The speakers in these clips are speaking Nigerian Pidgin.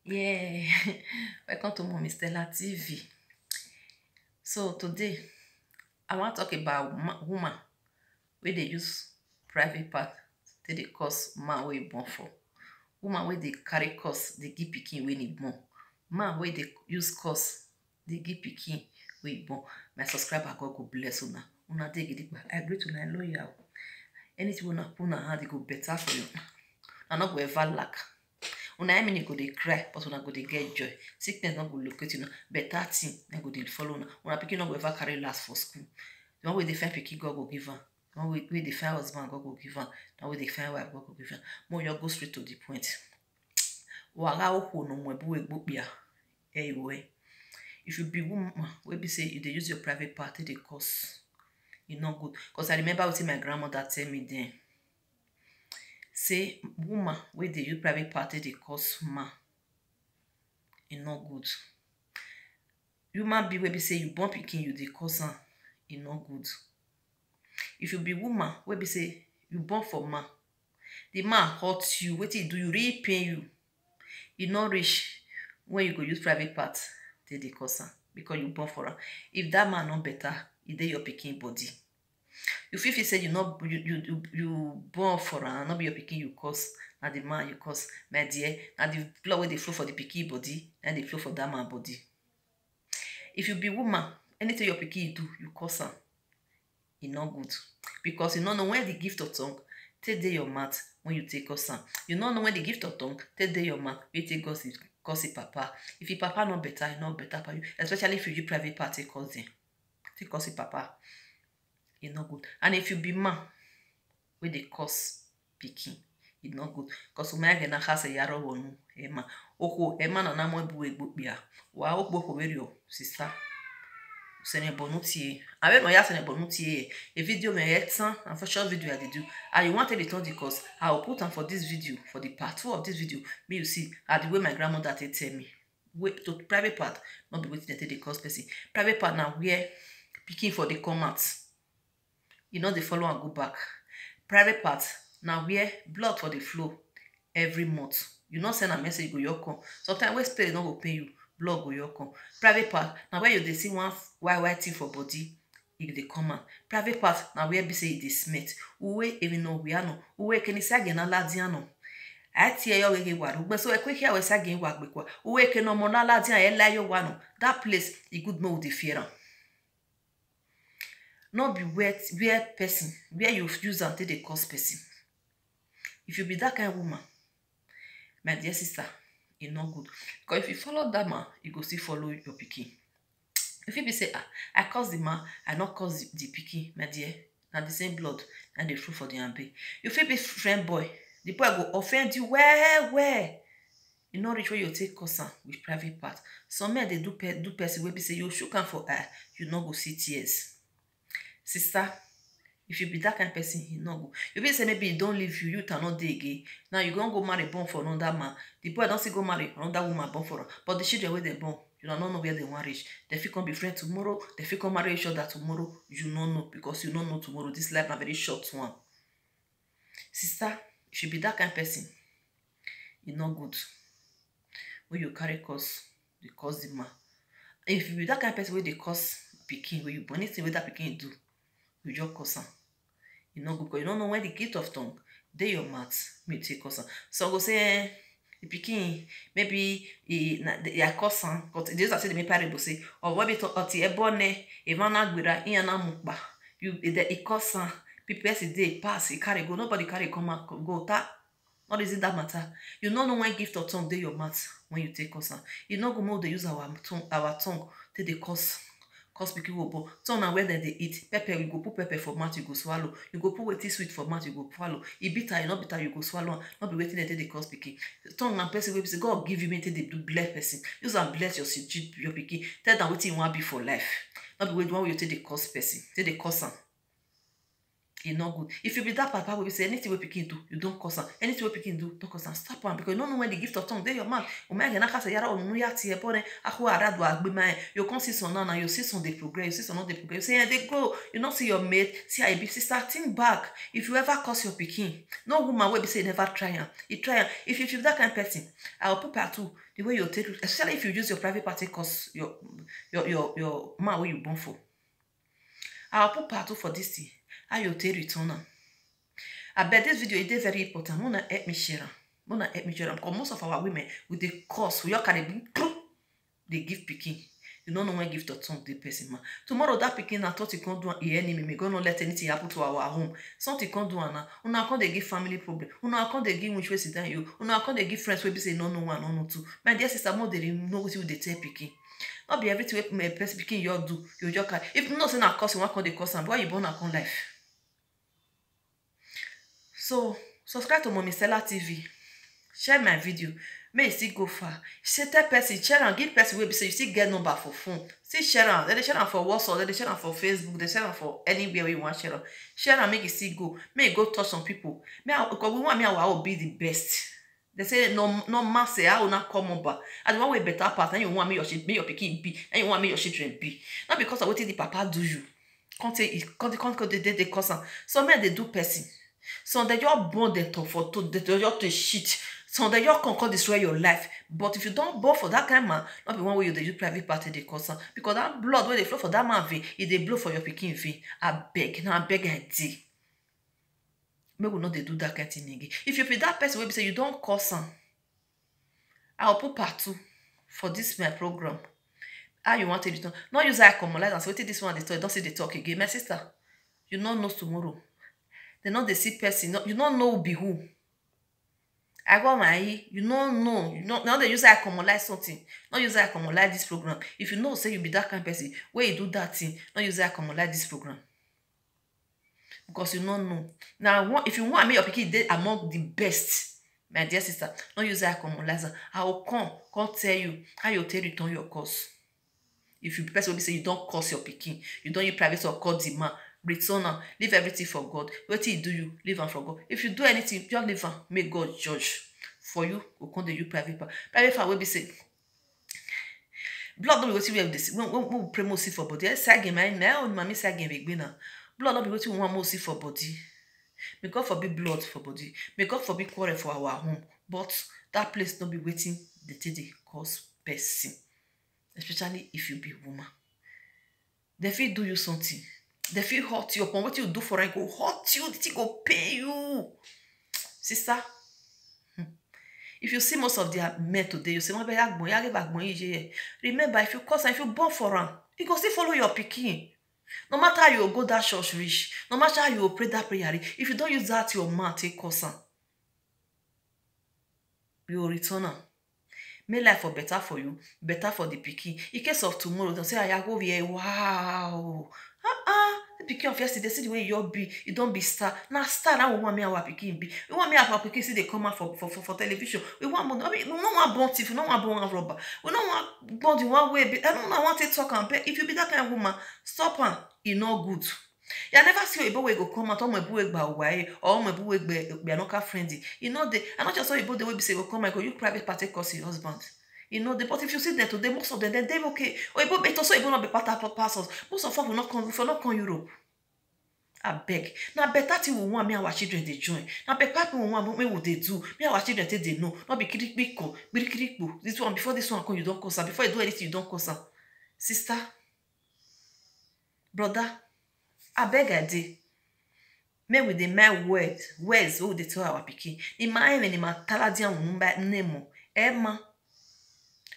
Yeah, welcome to Mommy Stella TV. So today I want to talk about woman where they use private part to dey cause man wey born for. Woman where they carry cause they give pikin when he born. Man where they use cause they give pikin when he born. My subscriber God go bless una. Una dey gidigba. I agree to my lawyer. Anything una put na hand, it go better for you. I not go ever lack. Una I mean you go dey cry, but una go dey get joy. Sickness not go locate you. Better thing, na go dey follow una. Una pikin not go ever carry last for school. The one wey dey find pikin, God go give am. The one wey dey find husband, God go give am. The one wey dey find wife, God go give am. More you go straight to the point. Waga oko no mwebu egbopia. Anyway, if you be woman, wey be say you dey use your private part, dey cause e not good. Cause I remember wetin my grandmother tell me then. Say woman wey dey use private party dey cause man e no good. Human being wey be say you born pikin you dey cause am e no good. If you be woman wey be say you born for man, the man hurt you, wetin e do you really pain you, e no reach when you go use private part take dey cause am because you born for am. If that man no better, e dey your pikin body. You feel say you born for am, not be your pikin you cause, na the man you cause. My dear, na the blood wey dey flow for the pikin body, and dey flow for that man body. If you be woman, anything your pikin do, you cause am, e no good. Because you no know when the gift of tongue take dey your mouth when you take cause am. You no know when the gift of tongue take dey your mouth when you take cause papa. If your papa no better, e no better for you. Especially if you use private part take cause them. Take cause papa. E no good. And if you be man wey dey cause pikin, e no good. Cause umaya na hase yaro wonu ema. Oko ema na namo ebu egbopia. Wa okbo werio sister. Sene bonutie. Awe no ya sene bonutie. A video me etan and for short video I did do. And you wanted it on the cause. I will put on for this video, for the part 2 of this video. May you see the way my grandmother tell me. Wait to private part, not be waiting to the cause person. Private part now where pikin for the come out. You know they follow and go back. Private part now where blood for the flow every month. You not send a message go your come. Sometimes when spirit not go pay you, blood go your come. Private part now where you they see one white thing for body, if they come out. Private part now where be say it is smelt. Uwe even know we are no. Uwe kenisa gena ladiano. Ati yo wege waru. But so a quick here we say again work because uwe keno mona ladian ela yo wano. That place it good know the fear. Not be where person, where you use until they cause person. If you be that kind of woman, my dear sister, it's not good. Because if you follow that man, you go still follow your pikin. If you be say, I cause the man, I not cause the pikin, my dear, now the same blood, and the fruit for the ambe. If you be friend boy, the boy go offend you where. You not reach where you take cause with private part. Some men they do person where be say you shook am for you not go see tears. Sister, if you be that kind of person, you no go. You be say maybe he don't leave you, you cannot dey again. Now you gonna go marry born for another man. The boy don't see go marry another woman born for her. But the children where they born, you don't know where they want reach. They feel can be friends tomorrow. They feel can marry each other tomorrow. You don't know because you don't know tomorrow. This life is a very short one. Sister, if you be that kind of person, you not good. When you carry cause, they cause the man. If you be that kind of person where they cause pikin, where you born anything where that pikin do, you just cause am. You know, because you don't know when the gift of tongue dey your mouth, me take cause am. So go say, the pikin maybe I cause am, but this is the parable say, or what be to oti ebone, evana gbera, iyana mukba. You the cause am, people say dey pass, he carry go, nobody carry come out go that. Not is it that matter? You don't know when gift of tongue dey your mouth when you take cause am. You know go more they use our tongue take the cause pikin go born. Tongue na where they eat pepper, you go put pepper for mouth, you go swallow. You go put wetin sweet for mouth, you go swallow. E bitter, e not bitter, you go swallow. Not be waiting they cause pikin. Tongue na person wey say God give you me take they do bless person. Use and bless your pikin. Tell them wetin you want be for life. Not be the one wey you take the cause person, take the cause am. e not good. If you be that papa will be say anything we pikin do, you don't cause am. Anything we pikin do, don't cause am. Stop am, because you don't know when the gift of tongue dey your mouth. O me agena kase yara onu ya ti e bone aku ara do agbe mai. You come see son now, you see son dey progress, you see son not dey progress. You say they go, you not see your mate, see how e be. Sister, think back. If you ever cause your pikin, no woman will be say never try am. You try am. If you that kind of person, I will put part two. The way you take, especially if you use your private party cause your man where you born for. I'll put part two for this thing. How you take return am. I bet this video is very important. Mona help me share am. Mona help me share am. Because most of our women with the course, we all carry they give pikin. You don't know when gift or tongue the person man. Tomorrow that pikin I thought he can't do an enemy. Me gonna let anything happen to our home. Something can't do an. Una can't they give family problem. Una can't they give which way sit down you. Una can't they give friends where be say no one, no two. My dear sister, more they know what you they tell pikin. Not be everything where person pikin you do. You just carry. If not say na cause, one can't they cause am. Why you born upon life? So subscribe to Mommy Stella TV. Share my video. May you still go far. Say tell person, share and give person wey be say you still get number for phone. Still share am. They share am for WhatsApp, they share am for Facebook, they share am for anywhere you want share am. Share am make it still go. May you go touch some people. Because we want me our be the best. They say no mass say I will not come over. And one way better part, and you want me your pikin be, and you want me your children be. Not because of what the papa do you. Can't they cause am. Some men they do person. So they just born them they just to shit. So they just can destroy your life. But if you don't born for that kind of man, not be one way you use private party they cause am. Because that blood where they flow for that man vein, if they blow for your pikin vein, I beg I did. Maybe not they do that kind of thing again. If you be that person where be say you don't cause am, I'll put part 2 for this my program. How you want to return? Not use I come like and say this one they talk, don't say they talk again. My sister, you don't know tomorrow. They not the see person. You don't know who be who. I got my you don't know. You know now they use I commonize something. Not use I commonize this program. If you know say you be that kind of person, where you do that thing, not use I commonize this program. Because you don't know. Now if you want me your pikin dey among the best, my dear sister, not use I commonize. I will come tell you how you take return your course. If you person will be say you don't cost your pikin, you don't use private or call the man. Return am, leave everything for God. Wetin he do you, leave am for God. If you do anything, just leave am, make God judge. For you, go come dey you private part. Private part will be say, blood no be wetin we have this. When we pray more see for body. Sagin my own mommy sagin be na. Blood no be wetin we want more see for body. May God forbid blood for body. May God forbid quarrel for our home. But that place no be waiting the thing dey cause person. Especially if you be woman. They fit do you something. They feel hurt you upon what you do for it go hurt you, the thing go pay you. Sister, if you see most of their men today, you say, remember, if you cause and if you born for them, you go still follow your pikin. No matter how you go that church reach, no matter how you pray that prayer, if you don't use that your man take cause, you will return am. Make life for better for you, better for the pikin. In case of tomorrow, they'll say, I go here, wow. The pikin of yesterday, see the way you be, you don't be star. Now star, now we want me our pikin be. We want me our pikin see they come out for television. We want more. We don't want born thief, we don't want born robber. We don't want born the one way. I don't want to talk and pay. If you be that kind of woman, stop am. It's not good. You never see a boy go come out on my boy by way or my boy be another friendly. You know the and not just so you the way be say go come and go you private party cause your husband. You know the but if you see them today, most of them they're okay. Or it also not be part of parcels. Most of us will not come Europe. I beg. Now better thing we want me our children they join. Now better we want me what they do. Me our children they know. Not be kirikiko. This one before this one come you don't cause her. Before you do anything you don't cause her. Sister, brother, I beg I did. Me with the my words who they tell our pikin. The man and the man taladian number name. Emma.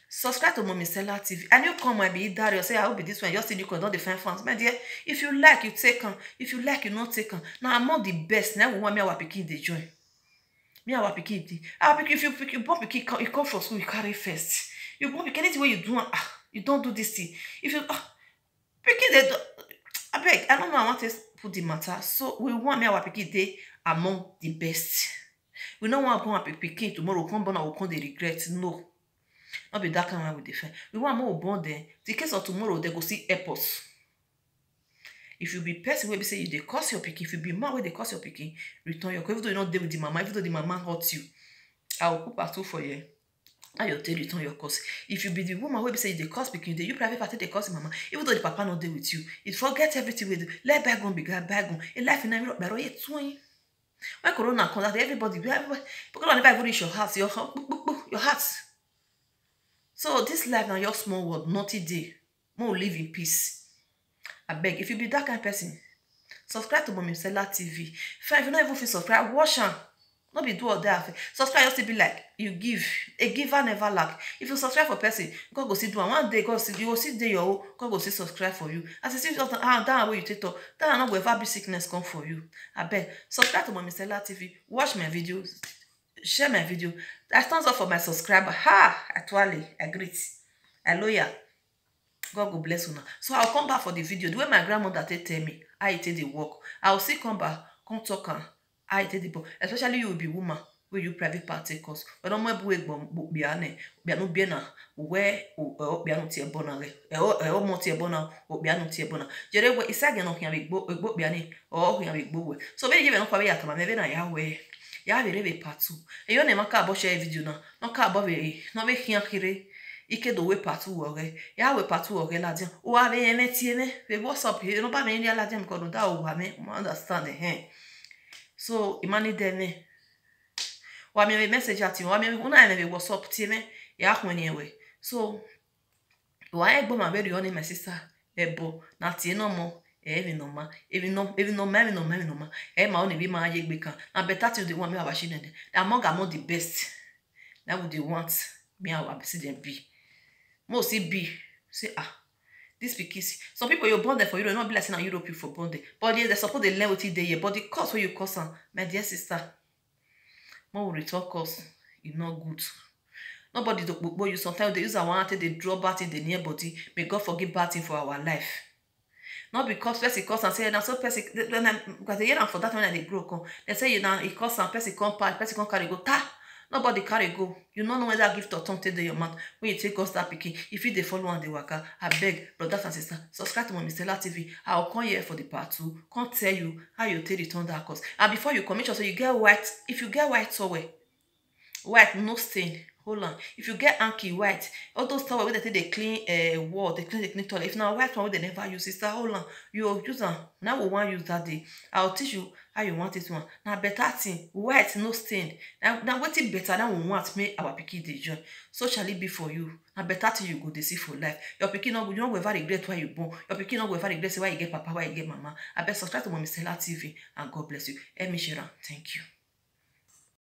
Subscribe to Mommy Stella TV. And you come and be Dario. Say, I will be this one. Just see you can not defend fans. My dear, if you like, you take them. If you like, you not take them. Now, I'm not the best. Now, we want me our pikin they join. Me our pikin. Our pikin, if you born pikin, you come from school, you carry first. You born pikin, anything you do, you don't do this thing. If you, pikin, they do. I beg, I don't know. I want to put the matter. So, we want me our pikin they among the best. We don't want to born a pikin tomorrow. Come born, I will come the regret. No. Not be that kind of with defend. We want more born there. The case of tomorrow, they go see airports. If you be person wey be say you dey curse your pikin, if you be man wey dey curse your pikin, return your call. Even though you not dey with the mama, even though the mama hurt you, I will put part 2 for you. How you take return your curse. If you be the woman wey be say you dey curse pikin, you private party dey curse mama, even though the papa not dey with you, you forget everything with you. Let bygone be bygone. A life in Europe, but you twin. When Corona comes out, everybody, because never even reach your house, your heart. So this life now, your small world, naughty day. More live in peace. I beg, if you be that kind of person, subscribe to Mommy Stella TV. Fine, if you not even feel subscribe, watch am. Not be do all that. Subscribe just to be like you give. A giver never lack. If you subscribe for person, God go see do one day. God see you will see day your own. God go see subscribe for you. As you see that way you take talk, that not go ever be sickness come for you. I beg, subscribe to Mommy Stella TV. Watch my videos. Share my video. That stands up for my subscriber. Ha! Actually, I greet. I loyal. God go bless you now. So I'll come back for the video. The way my grandmother tell me, how it take the work. I'll see come back, come talk and how it take the work. Especially you will be woman where you private party cause. But don't make we biane, biano biana, where biano tie bonare, mo tie bona, biano tie bona. Jere we isage no hia we biane, or hia we bo. So when you no kwa we akama, maybe na ya we. Ya be rebe part 2. E yo ne maka abo share video na. No ka abo we, no be hia kire. Ike do we part 2 ore. Ya we part 2 ore la dia. O ave ene tiene. We what's up here? No ba me la dia because that o wa me understand eh. So imani dene. Wa me message at you. Wa me una ene we what's up tiene. Ya hwene we. So wa egbo ma be my sister ebo na tie no mo. Even no ma. Ma only be ma ye kan. Na better to the one me have shine. Among the best. That would they want me I see them be. Most be say this because some people you're born there for you not be like in Europe you for born there. But they support the level there here. But the course where you course my dear sister, more return course is not good. Nobody do you sometimes they use one they draw bad in the near body. May God forgive bad thing for our life. Not because person course and say now so person because they hear for that when they grow. They say you now it course and person come part, person come carry go ta. Nobody carry go. You don't know whether gift or tongue take your mouth. When you take us that picking, if you they follow on the waka, I beg, brothers and sisters, subscribe to Mommy Stella TV. I'll come here for the part 2. Can't tell you how you take return that course. And before you commit, so you get white. If you get white towel, white no stain. Hold on. If you get hanky white, all those towel where they clean wall, they clean toilet. If now white one they never use, sister, hold on. You use them. Now we want use that day. I'll teach you how you want it one. Now better thing, white no stain. Now what it better than we want make our pikin dey join. So shall it be for you. Now better thing you go dey see for life. Your pikin no you don't go ever regret why you born. Your pikin no go ever regret say why you get papa, why you get mama. I beg subscribe to Mommy Stella TV and God bless you. Emi Shira, thank you.